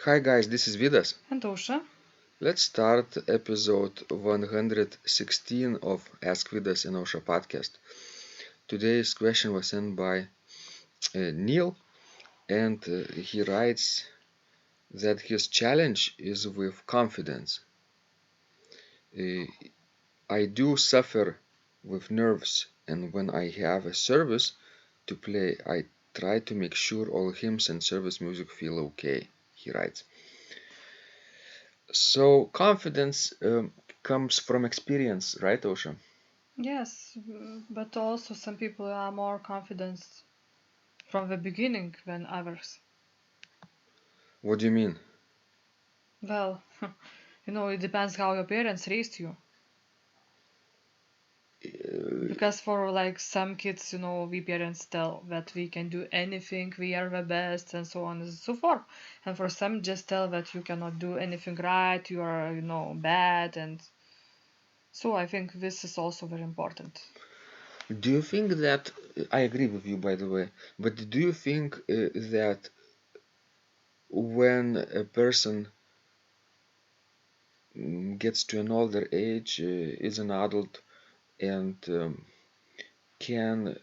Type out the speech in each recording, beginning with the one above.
Hi guys, this is Vidas. And Ausra. Let's start episode 116 of Ask Vidas and Osha podcast. Today's question was sent by Neil, and he writes that his challenge is with confidence. Uh, I do suffer with nerves, and when I have a service to play, I try to make sure all hymns and service music feel okay, he writes. So confidence comes from experience, right, Osha? Yes, but also some people are more confident from the beginning than others. What do you mean? Well, it depends how your parents raised you. Because for like some kids, we parents tell that we can do anything, we are the best, and so on and so forth. And for some, just tell that you cannot do anything right, you are, bad. And so I think this is also very important. Do you think that I agree with you, by the way, but do you think that when a person gets to an older age, is an adult, and can,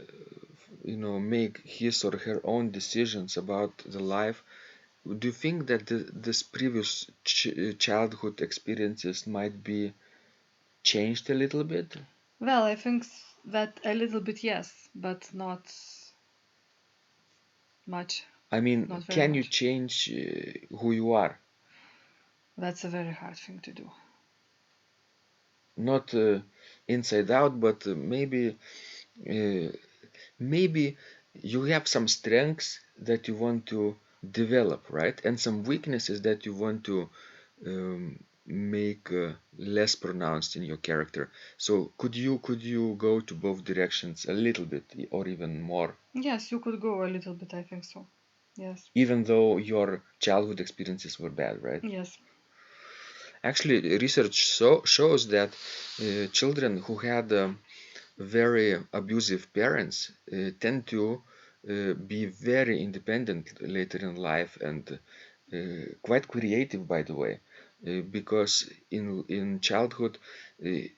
make his or her own decisions about the life, do you think that this previous childhood experiences might be changed a little bit? Well, I think that a little bit yes, but not much, I mean, not very can you much. change who you are? That's a very hard thing to do. Not inside out, but uh, maybe you have some strengths that you want to develop, right? And some weaknesses that you want to make less pronounced in your character. So could you go to both directions a little bit or even more, Yes, you could go a little bit, I think so. Yes. even though your childhood experiences were bad, right? Yes. Actually, research shows that children who had very abusive parents tend to be very independent later in life and quite creative, by the way, because in childhood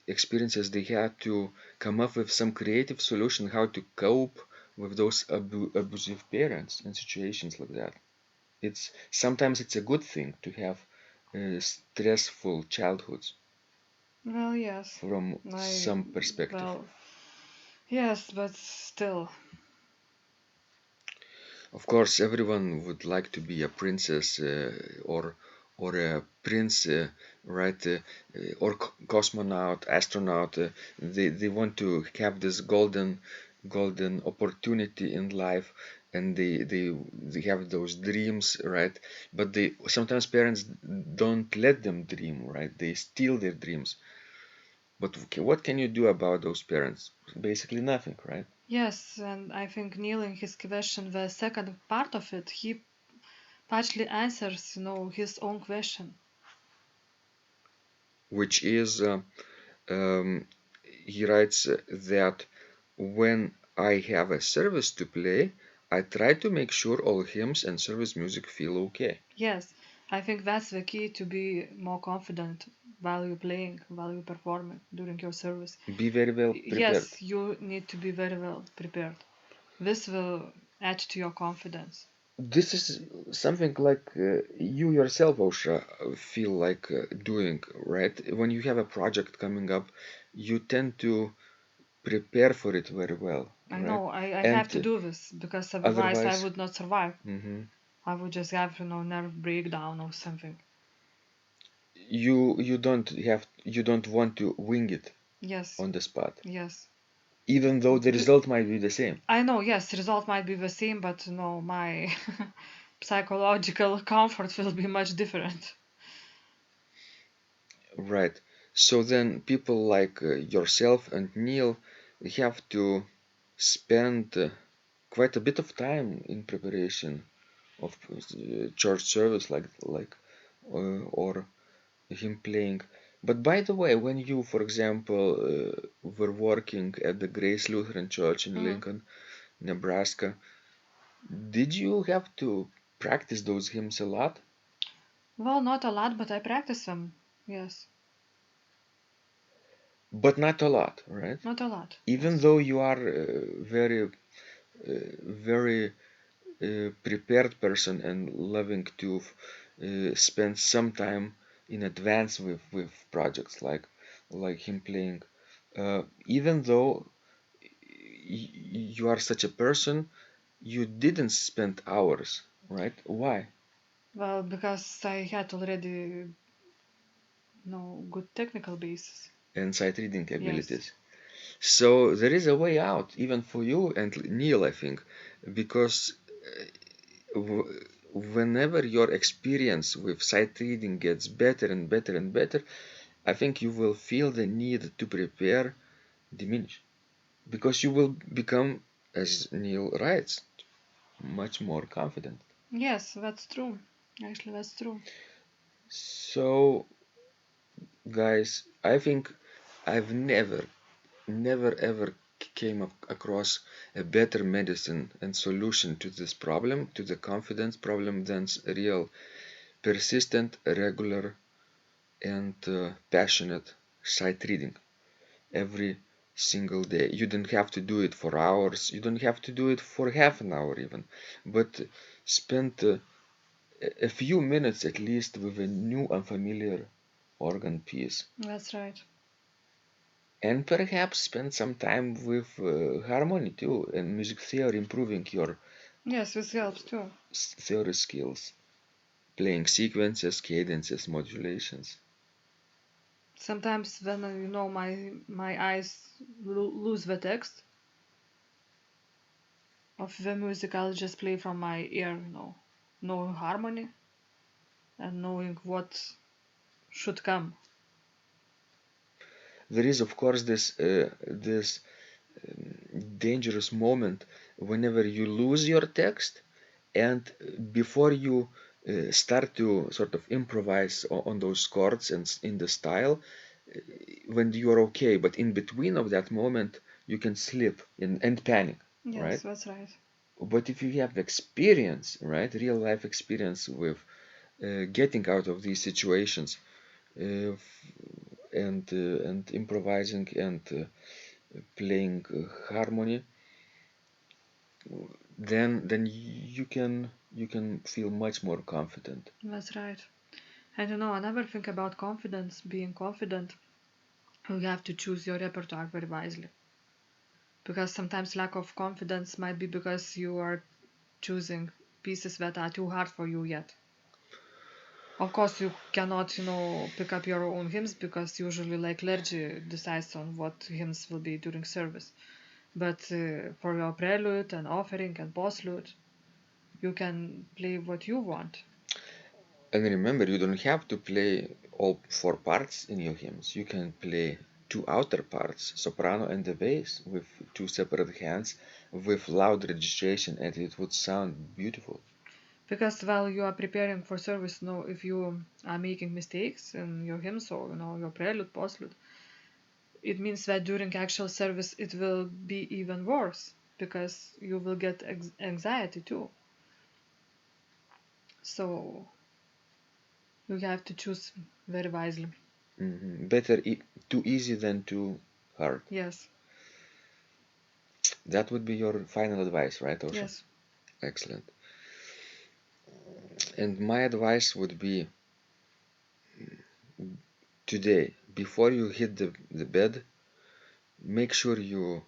experiences they had to come up with some creative solution how to cope with those abusive parents in situations like that. It's sometimes it's a good thing to have stressful childhoods Well, yes. from I, some perspective. well, yes, but still. Of course, everyone would like to be a princess or a prince, right? Or cosmonaut, astronaut. They want to have this golden opportunity in life, and they have those dreams, right? But they sometimes parents don't let them dream, right? They steal their dreams. But okay, what can you do about those parents? Basically nothing, right? Yes, and I think Neil in his question, the second part of it, he partially answers, his own question. Which is um, he writes that when I have a service to play, I try to make sure all hymns and service music feel okay. Yes, I think that's the key to be more confident while you're playing, while you're performing during your service. Be very well prepared. Yes, you need to be very well prepared. This will add to your confidence. This is something like you yourself, Osha, feel like doing, right? When you have a project coming up, you tend to prepare for it very well, I right? know I And have to do this because otherwise I otherwise, would not survive. mhm, I would just have, nerve breakdown or something. you don't want to wing it Yes, on the spot, yes. even though the result might be the same. I know, yes, the result might be the same, but my psychological comfort will be much different. Right. So then people like yourself and Neil have to spend quite a bit of time in preparation of church service or him playing. But by the way, when you, for example, were working at the Grace Lutheran Church in Mhm. Lincoln, Nebraska, did you have to practice those hymns a lot? Well, not a lot, but I practice them. Yes. But not a lot, right? Not a lot. Even Yes. though you are very prepared person and loving to spend some time in advance with projects like him playing. Even though you are such a person, you didn't spend hours, right? Why? Well, because I had already no good technical basis. And sight reading Yes. abilities. So there is a way out, even for you and Neil, I think, because whenever your experience with sight reading gets better and better and better, I think you will feel the need to prepare diminish because you will become, as Neil writes, much more confident. Yes, that's true. Actually, that's true. So, guys, I think I've never ever came across a better medicine and solution to this problem, to the confidence problem, than real, persistent, regular, and passionate sight reading every single day. You don't have to do it for hours, you don't have to do it for half an hour even, but spend a few minutes at least with a new unfamiliar organ piece. That's right. And perhaps spend some time with harmony too and music theory, improving your Yes, this helps too. theory skills, playing sequences, cadences, modulations. Sometimes when my eyes lose the text of the music, I'll just play from my ear. No harmony and knowing what should come. There is, of course, this dangerous moment whenever you lose your text and before you start to sort of improvise on those chords and in the style, when you're okay, but in between of that moment you can slip and panic, Yes, right? that's right. But if you have experience, right, real life experience with getting out of these situations, and improvising and playing harmony, then you can feel much more confident. That's right. And I never think about confidence. Being confident, you have to choose your repertoire very wisely. Because sometimes lack of confidence might be because you are choosing pieces that are too hard for you yet. Of course, you cannot, pick up your own hymns because usually, like clergy decides on what hymns will be during service. But for your prelude and offering and postlude, you can play what you want. And remember, you don't have to play all four parts in your hymns. You can play two outer parts, soprano and the bass, with two separate hands, with loud registration, and it would sound beautiful. Because while you are preparing for service, if you are making mistakes in your hymns or your prelude, postlude, it means that during actual service it will be even worse because you will get anxiety too. So you have to choose very wisely. Better too easy than too hard. Yes, That would be your final advice, right, Osha? yes, Excellent. And my advice would be today, before you hit the bed, make sure you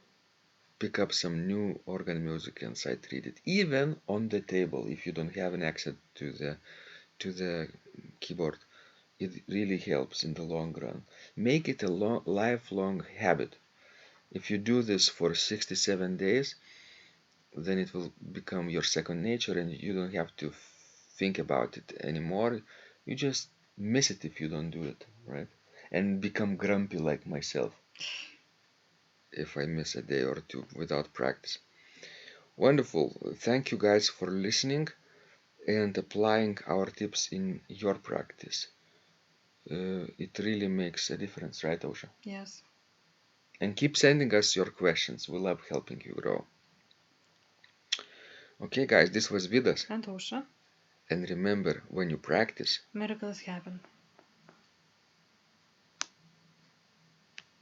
pick up some new organ music and sight read it, even on the table if you don't have an access to the keyboard. It really helps in the long run. Make it a lifelong habit. If you do this for 67 days, then it will become your second nature and you don't have to think about it anymore. You just miss it if you don't do it, right? And become grumpy like myself if I miss a day or two without practice. Wonderful. Thank you guys for listening and applying our tips in your practice. It really makes a difference, right, Osha? yes. And keep sending us your questions. We love helping you grow. Okay, guys, this was Vidas. And Osha. And remember, when you practice, miracles happen.